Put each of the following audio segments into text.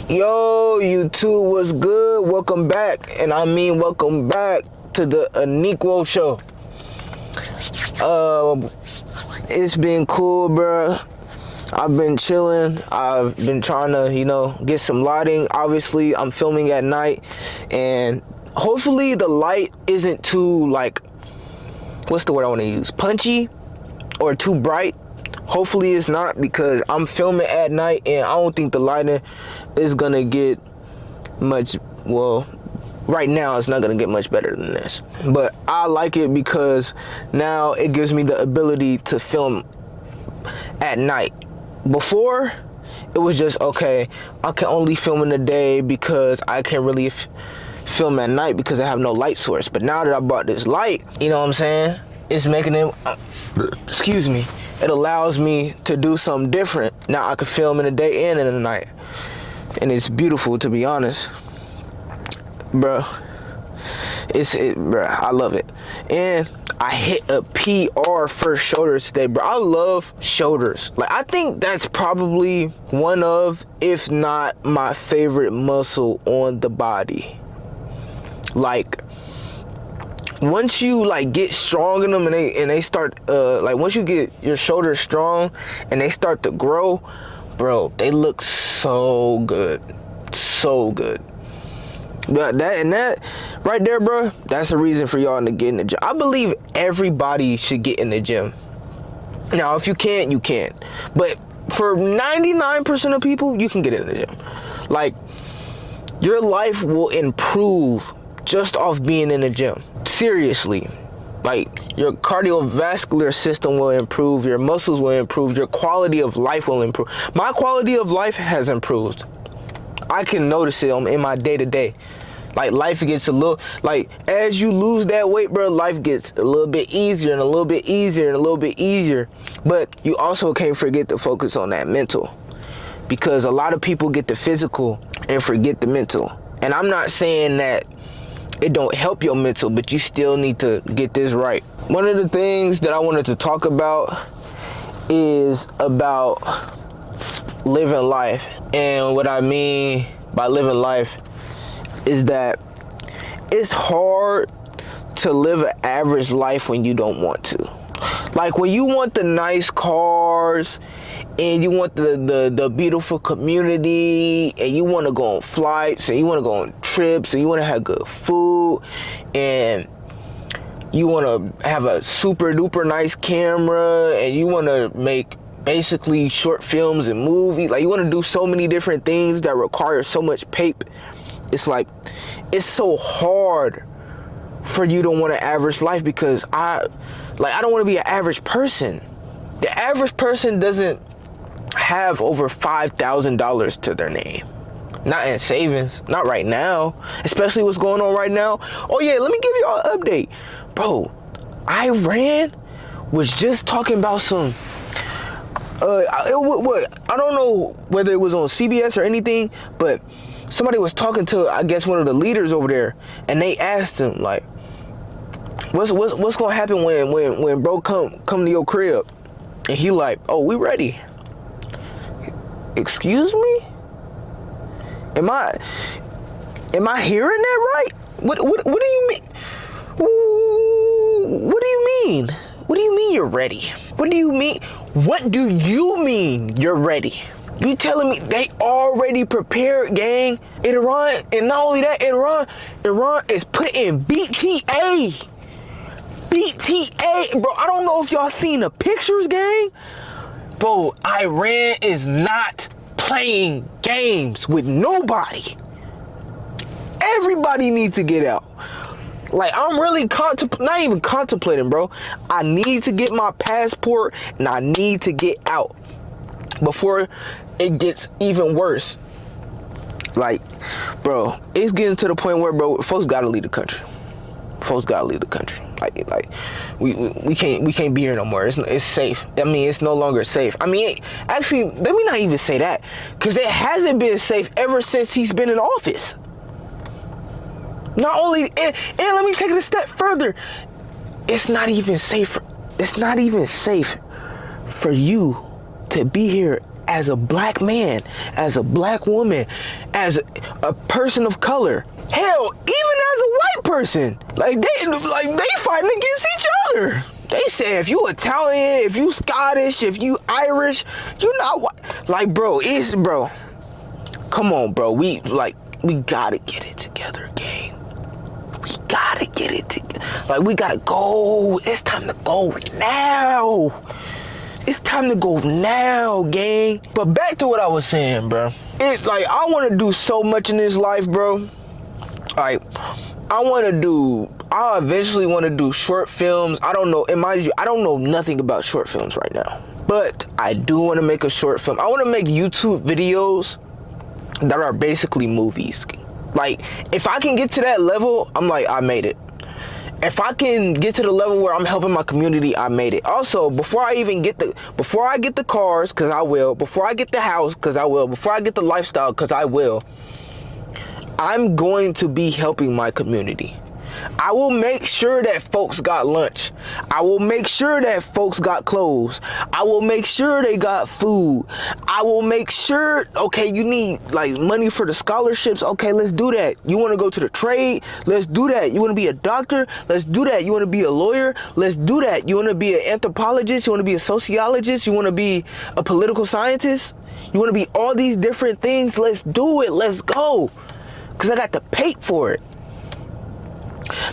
Yo, YouTube, what's good? Welcome back, and I mean welcome back to the Aniquo Show. It's been cool, bro. I've been chilling. I've been trying to, get some lighting. Obviously, I'm filming at night, and hopefully the light isn't too, what's the word I want to use? Punchy or too bright. Hopefully it's not, because I'm filming at night and I don't think the lighting is gonna get much, well, right now it's not gonna get much better than this. But I like it because now it gives me the ability to film at night. Before, it was just, okay, I can only film in the day because I can't really film at night because I have no light source. But now that I bought this light, you know what I'm saying? It's making it, excuse me. It allows me to do something different. Now I can film in the day and in the night. And it's beautiful, to be honest. Bro, I love it. And I hit a PR for shoulders today, bro. I love shoulders. I think that's probably one of, if not my favorite muscle on the body. Once you get strong in them and they start once you get your shoulders strong and they start to grow, bro, they look so good. But that right there, bro, that's a reason for y'all to get in the gym. I believe everybody should get in the gym. Now, if you can't, you can't. But for 99% of people, you can get in the gym. Your life will improve just off being in the gym. Seriously. Your cardiovascular system will improve, your muscles will improve, your quality of life will improve. My quality of life has improved. I can notice it in my day-to-day. Life gets a little, as you lose that weight, bro, life gets a little bit easier and a little bit easier and a little bit easier. But you also can't forget to focus on that mental, because a lot of people get the physical and forget the mental. And I'm not saying that it don't help your mental, but you still need to get this right. One of the things that I wanted to talk about is about living life. And what I mean by living life is that it's hard to live an average life when you don't want to. When you want the nice cars and you want the beautiful community and you want to go on flights and you want to go on trips and you want to have good food and you want to have a super duper nice camera and you want to make basically short films and movies. You want to do so many different things that require so much paper. It's so hard for you to want an average life, because I don't want to be an average person. The average person doesn't have over $5,000 to their name. Not in savings, not right now, especially what's going on right now. Oh yeah, let me give y'all an update. Bro, Iran was just talking about some, I don't know whether it was on CBS or anything, but somebody was talking to, I guess, one of the leaders over there, and they asked him, what's gonna happen when bro come to your crib? And he oh, we ready. Excuse me? Am I hearing that right? What do you mean? What do you mean? What do you mean you're ready? What do you mean? What do you mean you're ready? You telling me they already prepared, gang? Iran, and not only that, Iran is putting BTA. Bro, I don't know if y'all seen the pictures, gang. Bro, Iran is not playing games with nobody. Everybody needs to get out. I'm really not even contemplating, bro. I need to get my passport and I need to get out before it gets even worse. Bro, it's getting to the point where, bro, folks gotta leave the country. We can't be here no more. It's safe. I mean, it's no longer safe. I mean, actually, let me not even say that, because it hasn't been safe ever since he's been in office. Not only, and let me take it a step further. It's not even safe for you to be here as a black man, as a black woman, as a person of color. Hell, even as a white person, like they fighting against each other. They say if you Italian, if you Scottish, if you Irish, you not white. Like, bro, come on, bro. We gotta get it together, gang. We gotta get it together. Like, we gotta go. It's time to go now. It's time to go now, gang. But back to what I was saying, bro. I want to do so much in this life, bro. Like, I eventually want to do short films. I don't know, and mind you, I don't know nothing about short films right now. But I do want to make a short film. I want to make YouTube videos that are basically movies. Like, if I can get to that level, I'm like, I made it. If I can get to the level where I'm helping my community, I made it. Also, before I get the cars, because I will, before I get the house, because I will, before I get the lifestyle, because I will, I'm going to be helping my community. I will make sure that folks got lunch. I will make sure that folks got clothes. I will make sure they got food. I will make sure, okay, you need like money for the scholarships. Okay, let's do that. You want to go to the trade? Let's do that. You want to be a doctor? Let's do that. You want to be a lawyer? Let's do that. You want to be an anthropologist? You want to be a sociologist? You want to be a political scientist? You want to be all these different things? Let's do it. Let's go. Because I got to pay for it.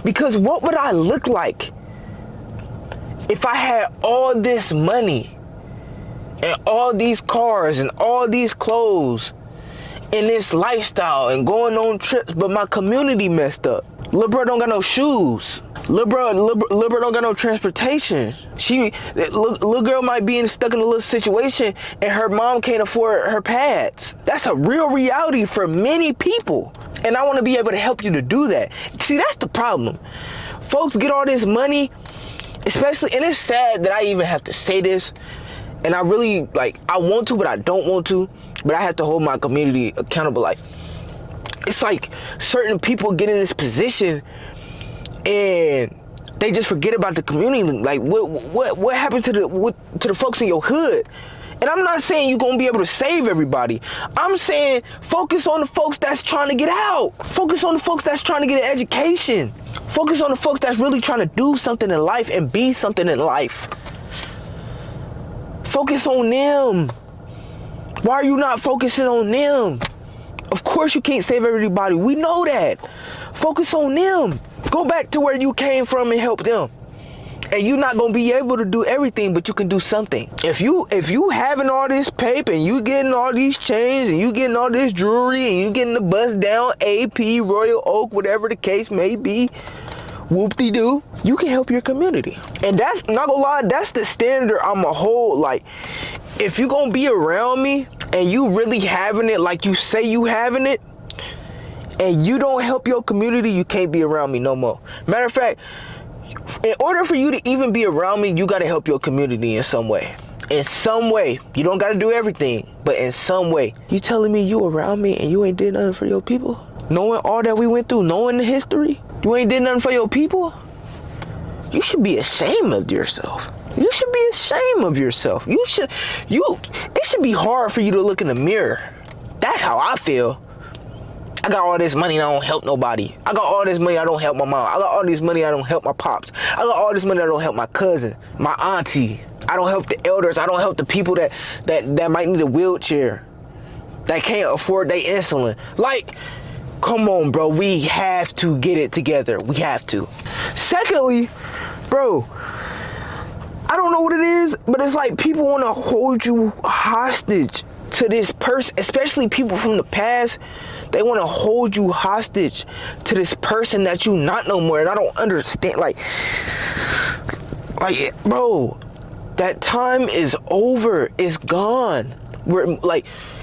Because what would I look like if I had all this money and all these cars and all these clothes and this lifestyle and going on trips, but my community messed up? Lil' bro don't got no shoes. Lil' bro don't got no transportation. Little girl might be stuck in a little situation and her mom can't afford her pads. That's a real reality for many people. And I want to be able to help you to do that. See, that's the problem. Folks get all this money, especially, and it's sad that I even have to say this. And I really, I want to, but I don't want to. But I have to hold my community accountable. It's like certain people get in this position and they just forget about the community. Like, what happened to the folks in your hood? And I'm not saying you're going to be able to save everybody. I'm saying focus on the folks that's trying to get out. Focus on the folks that's trying to get an education. Focus on the folks that's really trying to do something in life and be something in life. Focus on them. Why are you not focusing on them? Of course you can't save everybody. We know that. Focus on them. Go back to where you came from and help them. And you're not gonna be able to do everything, but you can do something. If you having all this paper and you getting all these chains and you getting all this jewelry and you getting the bust down AP, Royal Oak, whatever the case may be, whoop-de-doo, you can help your community. And that's, not gonna lie, that's the standard I'ma hold. Like, if you gonna be around me and you really having it like you say you having it, and you don't help your community, you can't be around me no more. Matter of fact, in order for you to even be around me, you got to help your community in some way. In some way. You don't got to do everything, but in some way. You telling me you around me and you ain't did nothing for your people? Knowing all that we went through, knowing the history, you ain't did nothing for your people? You should be ashamed of yourself. You should be ashamed of yourself. It should be hard for you to look in the mirror. That's how I feel. I got all this money and I don't help nobody. I got all this money, I don't help my mom. I got all this money, I don't help my pops. I got all this money, I don't help my cousin, my auntie. I don't help the elders. I don't help the people that might need a wheelchair, that can't afford their insulin. Like, come on, bro. We have to get it together. We have to. Secondly, bro, I don't know what it is, but it's like people want to hold you hostage to this person, especially people from the past. They want to hold you hostage to this person that you not no more. And I don't understand. Like, bro, that time is over. It's gone.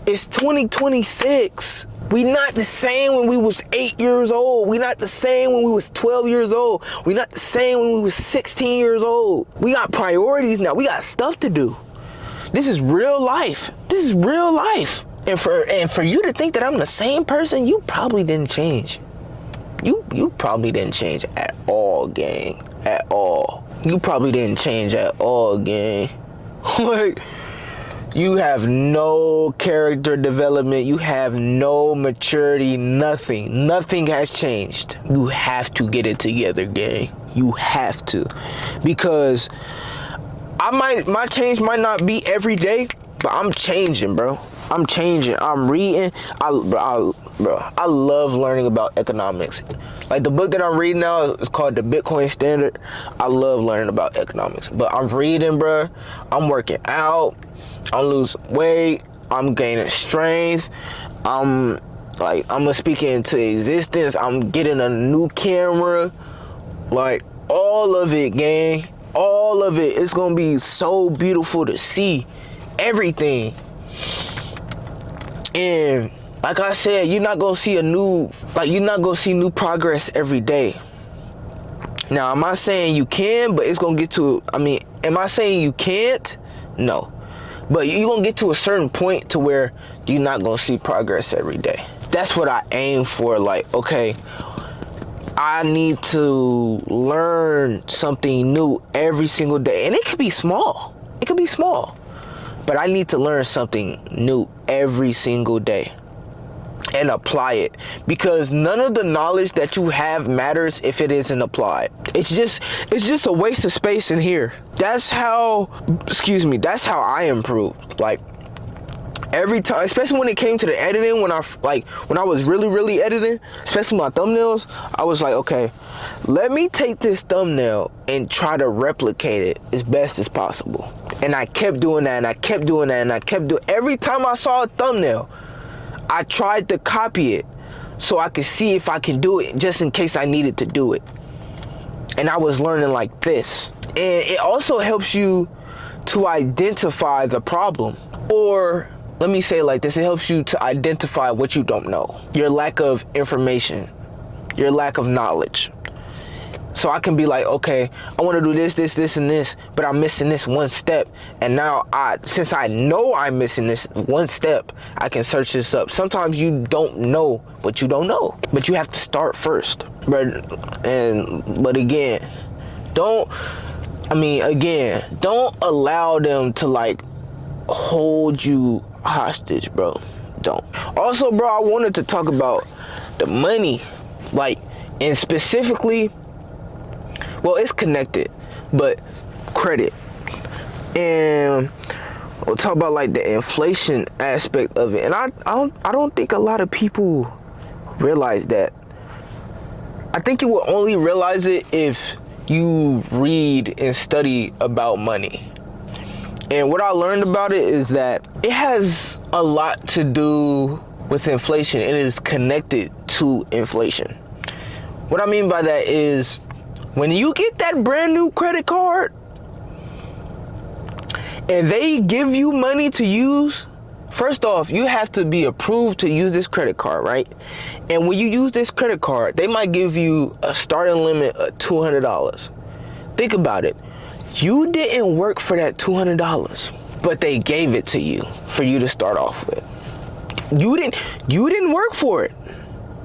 It's 2026. We not the same when we was 8 years old. We not the same when we was 12 years old. We not the same when we was 16 years old. We got priorities now. We got stuff to do. This is real life. This is real life. And for you to think that I'm the same person, you probably didn't change. You probably didn't change at all, gang. At all. You probably didn't change at all, gang. Like, You have no character development. You have no maturity. Nothing. Nothing has changed. You have to get it together, gang. You have to. Because my change might not be every day, but I'm changing, bro. I'm changing. I'm reading. I love learning about economics. Like the book that I'm reading now is called The Bitcoin Standard. I love learning about economics. But I'm reading, bro. I'm working out. I'm losing weight. I'm gaining strength. I'm gonna speak into existence. I'm getting a new camera. Like all of it, gang. All of it. It's gonna be so beautiful to see everything. And like I said, you're not gonna see new progress every day. Now, am I saying you can, but it's gonna get to, am I saying you can't? No. But you're gonna get to a certain point to where you're not gonna see progress every day. That's what I aim for. Like, okay, I need to learn something new every single day. And it could be small. It could be small. But I need to learn something new every single day and apply it, because none of the knowledge that you have matters if it isn't applied. It's just a waste of space in here. That's how I improved. Like every time, especially when it came to the editing, when I was really editing, especially my thumbnails, I was like, okay, let me take this thumbnail and try to replicate it as best as possible. And I kept doing that, and I kept doing that, and I kept doing. Every time I saw a thumbnail, I tried to copy it so I could see if I can do it, just in case I needed to do it. And I was learning like this. And it also helps you to identify the problem. Or let me say it like this, it helps you to identify what you don't know. Your lack of information, your lack of knowledge. So I can be like, okay, I want to do this, and this, but I'm missing this one step. And now since I know I'm missing this one step, I can search this up. Sometimes you don't know what you don't know, but you have to start first. But again, don't allow them to like hold you hostage, bro. Don't. Also, bro, I wanted to talk about the money, and specifically, well, it's connected, but credit. And we'll talk about like the inflation aspect of it. And I don't think a lot of people realize that. I think you will only realize it if you read and study about money. And what I learned about it is that it has a lot to do with inflation. It is connected to inflation. What I mean by that is, when you get that brand new credit card and they give you money to use, first off, you have to be approved to use this credit card, right? And when you use this credit card, they might give you a starting limit of $200. Think about it. You didn't work for that $200, but they gave it to you for you to start off with. You didn't work for it.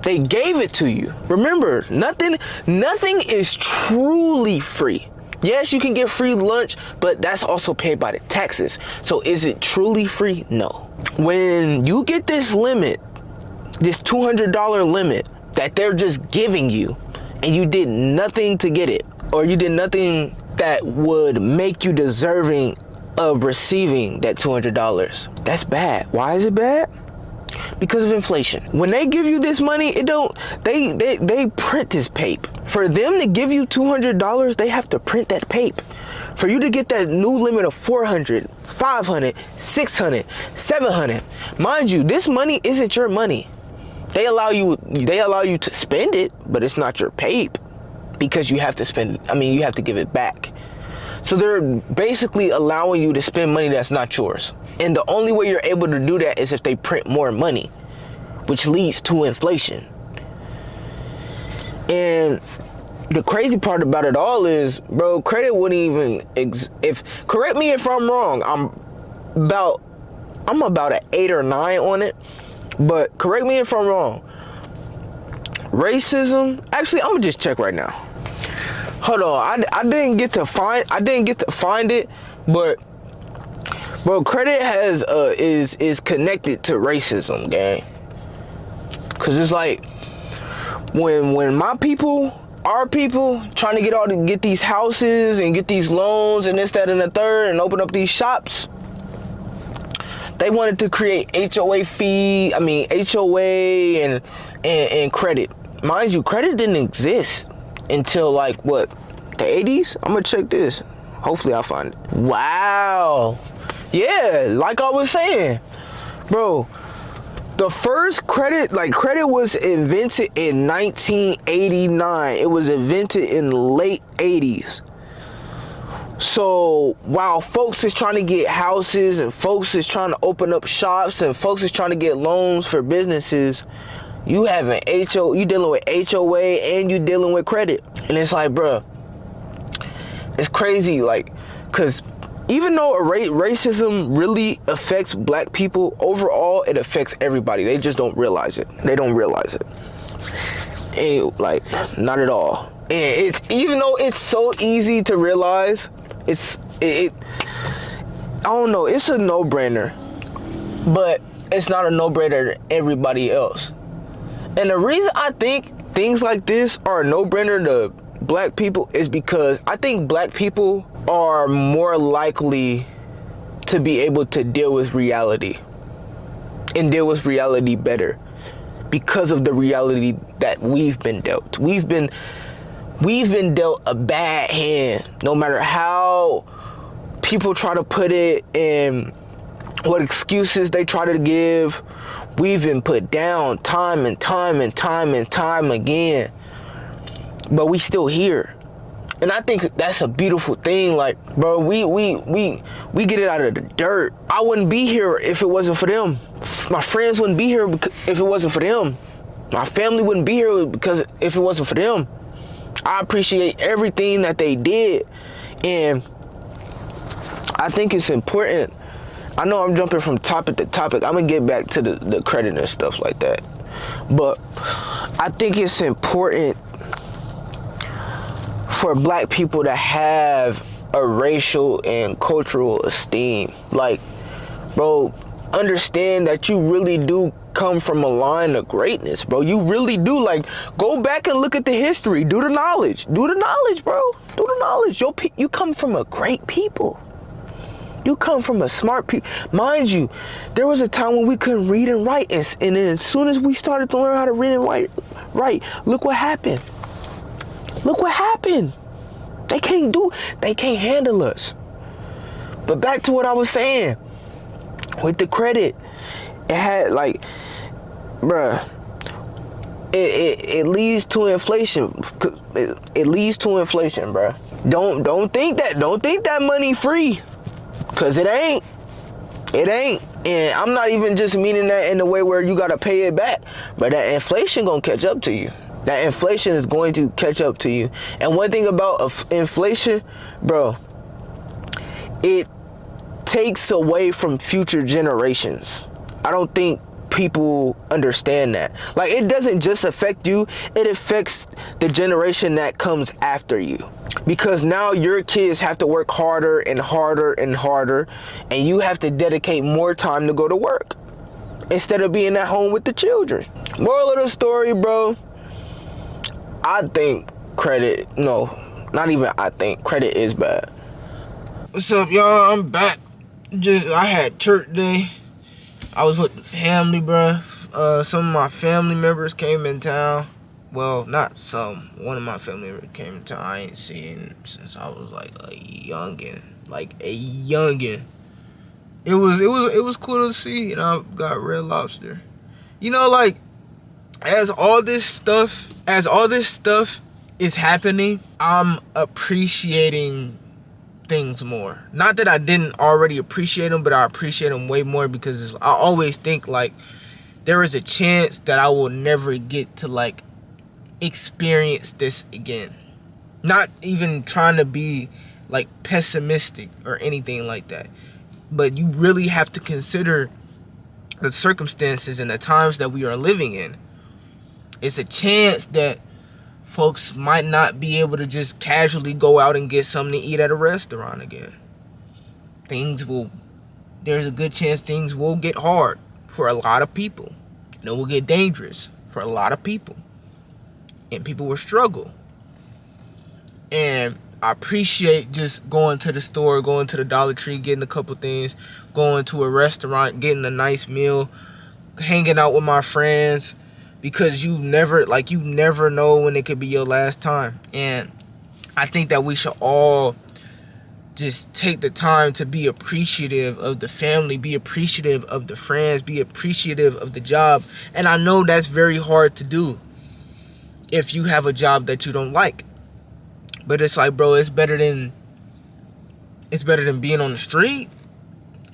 They gave it to you. Remember, nothing is truly free. Yes, you can get free lunch, but that's also paid by the taxes. So is it truly free? No. When you get this limit, this $200 limit that they're just giving you, and you did nothing to get it, or you did nothing that would make you deserving of receiving that $200, that's bad. Why is it bad? Because of inflation. When they give you this money, they print this paper. For them to give you $200, they have to print that paper. For you to get that new limit of $400, $500, $600, $700. Mind you, this money isn't your money. They allow you to spend it, but it's not your paper, because you have to spend it. You have to give it back. So they're basically allowing you to spend money that's not yours. And the only way you're able to do that is if they print more money, which leads to inflation. And the crazy part about it all is, bro, credit wouldn't even correct me if I'm wrong. I'm about an 8 or 9 on it, but correct me if I'm wrong. Racism, actually, I'm gonna just check right now. Hold on, I didn't get to find it, but Bro, credit has is connected to racism, gang. Cause it's like when my people, our people, trying to get these houses and get these loans and this, that, and the third, and open up these shops. They wanted to create HOA and credit. Mind you, credit didn't exist until like what, the 80s? I'm gonna check this. Hopefully I'll find it. Wow. Yeah, like I was saying, bro, the first credit was invented in 1989. It was invented in the late 80s. So while folks is trying to get houses and folks is trying to open up shops and folks is trying to get loans for businesses, you dealing with HOA and you dealing with credit. And it's like, bro, it's crazy, like, cause even though racism really affects black people, overall it affects everybody. They just don't realize it. They don't realize it. And like, not at all. And it's, even though it's so easy to realize, I don't know, it's a no-brainer. But it's not a no-brainer to everybody else. And the reason I think things like this are a no-brainer to black people is because I think black people are more likely to be able to deal with reality and deal with reality better because of the reality that we've been dealt. We've been dealt a bad hand, no matter how people try to put it and what excuses they try to give. We've been put down time and time again, but we still here. And I think that's a beautiful thing. Like, bro, we get it out of the dirt. I wouldn't be here if it wasn't for them. My friends wouldn't be here if it wasn't for them. My family wouldn't be here because if it wasn't for them. I appreciate everything that they did. And I think it's important. I know I'm jumping from topic to topic. I'm going to get back to the credit and stuff like that. But I think it's important for black people to have a racial and cultural esteem. Like, bro, understand that you really do come from a line of greatness, bro. You really do. Like, go back and look at the history. Do the knowledge, bro. Do the knowledge. You come from a great people. You come from a smart people. Mind you, there was a time when we couldn't read and write, and then as soon as we started to learn how to read and write, look what happened. Look what happened. They can't handle us. But back to what I was saying. With the credit, it had like, bruh, it leads to inflation. It leads to inflation, bruh. Don't think that money free. Cause it ain't. And I'm not even just meaning that in the way where you gotta pay it back. But that inflation gonna catch up to you. That inflation is going to catch up to you. And one thing about inflation, bro, it takes away from future generations. I don't think people understand that. Like, it doesn't just affect you, it affects the generation that comes after you. Because now your kids have to work harder and harder and harder, and you have to dedicate more time to go to work instead of being at home with the children. Moral of the story, bro, I think credit is bad. What's up, y'all? I'm back. I had church day. I was with the family, bro. Some of my family members came in town. Well, not some. One of my family members came in town. I ain't seen since I was like a youngin. It was cool to see. You know, I got Red Lobster. You know, like, as all this stuff is happening, I'm appreciating things more. Not that I didn't already appreciate them, but I appreciate them way more because I always think like there is a chance that I will never get to like experience this again. Not even trying to be like pessimistic or anything like that, but you really have to consider the circumstances and the times that we are living in. It's a chance that folks might not be able to just casually go out and get something to eat at a restaurant again. Things will there's a good chance things will get hard for a lot of people. And it will get dangerous for a lot of people. And people will struggle. And I appreciate just going to the store, going to the Dollar Tree, getting a couple things, going to a restaurant, getting a nice meal, hanging out with my friends, because you never know when it could be your last time. And I think that we should all just take the time to be appreciative of the family, be appreciative of the friends, be appreciative of the job. And I know that's very hard to do if you have a job that you don't like. But it's like, bro, it's better than being on the street.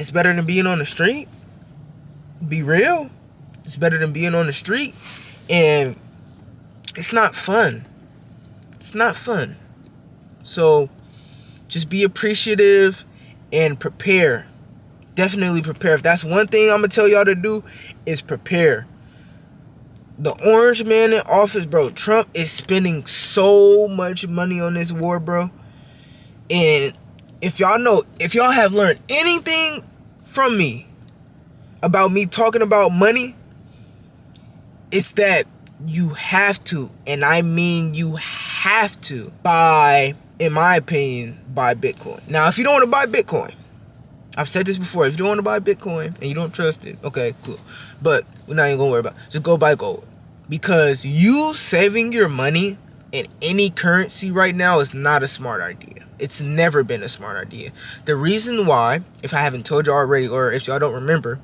It's better than being on the street. Be real. It's better than being on the street. And it's not fun. It's not fun. So just be appreciative and prepare. Definitely prepare. If that's one thing I'm going to tell y'all to do, is prepare. The orange man in office, bro, Trump is spending so much money on this war, bro. And if y'all have learned anything from me about me talking about money, it's that you have to, and I mean you have to, buy, in my opinion, buy Bitcoin. Now, if you don't want to buy Bitcoin, I've said this before, if you don't want to buy Bitcoin and you don't trust it, okay, cool. But we're not even going to worry about it. Just go buy gold. Because you saving your money in any currency right now is not a smart idea. It's never been a smart idea. The reason why, if I haven't told you already, or if y'all don't remember,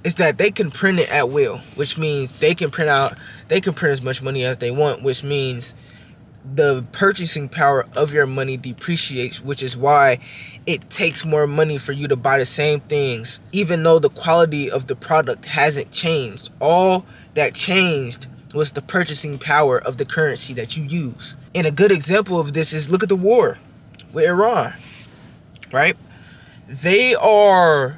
is that they can print it at will, which means they can print as much money as they want, which means the purchasing power of your money depreciates, which is why it takes more money for you to buy the same things, even though the quality of the product hasn't changed. All that changed was the purchasing power of the currency that you use. And a good example of this is, look at the war with Iran, right? There's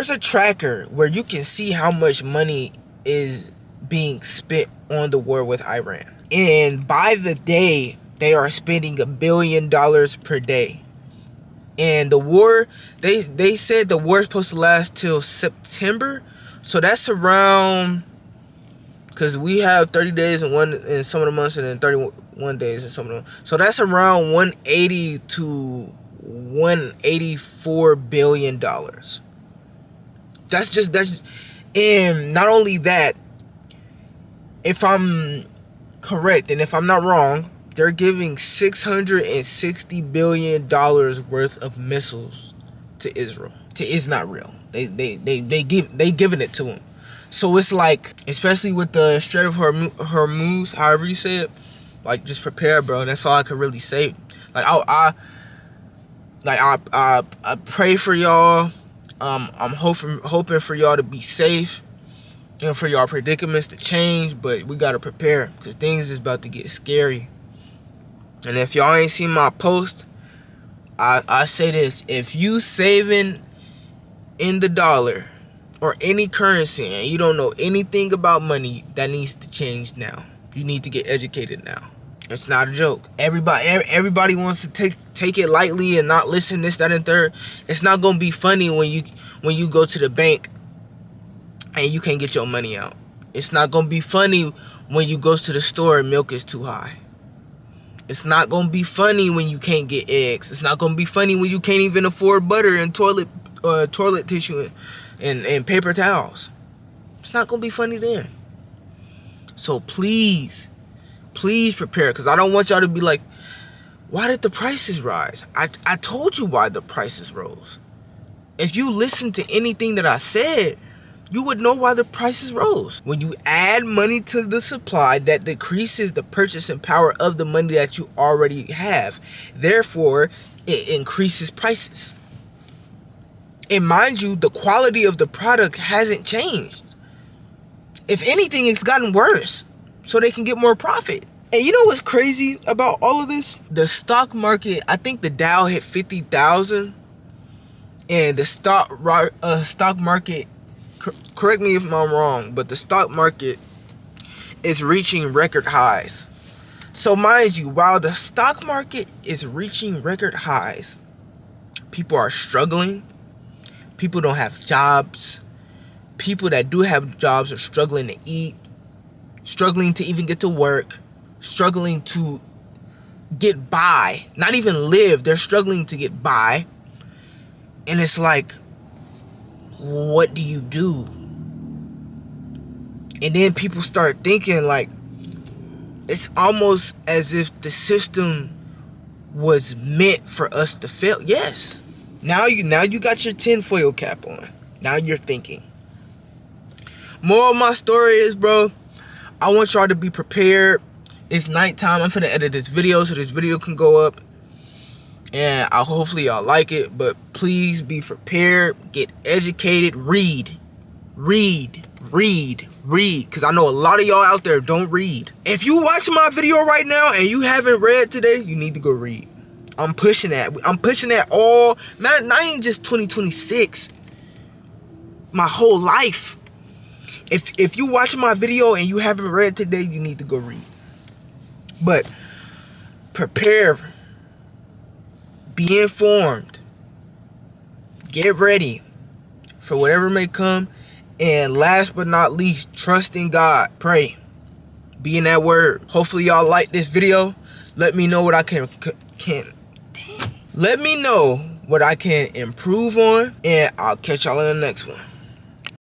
a tracker where you can see how much money is being spent on the war with Iran. And by the day, they are spending $1 billion per day. And the war, they said the war is supposed to last till September. So that's around, because we have 30 days in some of the months, and then 31 days in some of them. So that's around $180 to $184 billion. And not only that, if I'm correct, and if I'm not wrong, they're giving $660 billion worth of missiles to Israel. It's not real. They giving it to them. So it's like, especially with the Strait of Hormuz, however you say it, like, just prepare, bro. That's all I could really say. Like, I pray for y'all. I'm hoping for y'all to be safe and for y'all predicaments to change, but we gotta prepare, because things is about to get scary. And if y'all ain't seen my post, I say this: if you saving in the dollar or any currency and you don't know anything about money, that needs to change now. You need to get educated now. It's not a joke. Everybody wants to take it lightly and not listen, this, that, and third. It's not gonna be funny when you go to the bank and you can't get your money out. It's not gonna be funny when you go to the store and milk is too high. It's not gonna be funny when you can't get eggs. It's not gonna be funny when you can't even afford butter and toilet tissue and paper towels. It's not gonna be funny then. So please prepare, because I don't want y'all to be like, why did the prices rise? I told you why the prices rose. If you listen to anything that I said, you would know why the prices rose. When you add money to the supply, that decreases the purchasing power of the money that you already have. Therefore, it increases prices. And mind you, the quality of the product hasn't changed. If anything, it's gotten worse, so they can get more profit. And you know what's crazy about all of this? The stock market, I think the Dow hit 50,000, and the stock market, correct me if I'm wrong, but the stock market is reaching record highs. So mind you, while the stock market is reaching record highs, people are struggling. People don't have jobs. People that do have jobs are struggling to eat, struggling to even get to work, struggling to get by, not even live. They're struggling to get by. And it's like, what do you do? And then people start thinking like, it's almost as if the system was meant for us to fail. Yes. Now you got your tinfoil cap on. Now you're thinking. Moral of my story is, bro, I want y'all to be prepared. It's nighttime. I'm finna edit this video so this video can go up. And hopefully y'all like it. But please be prepared. Get educated. Read. Because I know a lot of y'all out there don't read. If you watching my video right now and you haven't read today, you need to go read. I'm pushing that. I'm pushing that all. Man, not even just 2026. My whole life. If you watching my video and you haven't read today, you need to go read. But prepare. Be informed. Get ready for whatever may come. And last but not least, trust in God. Pray. Be in that word. Hopefully y'all like this video. Let me know what I can let me know what I can improve on. And I'll catch y'all in the next one.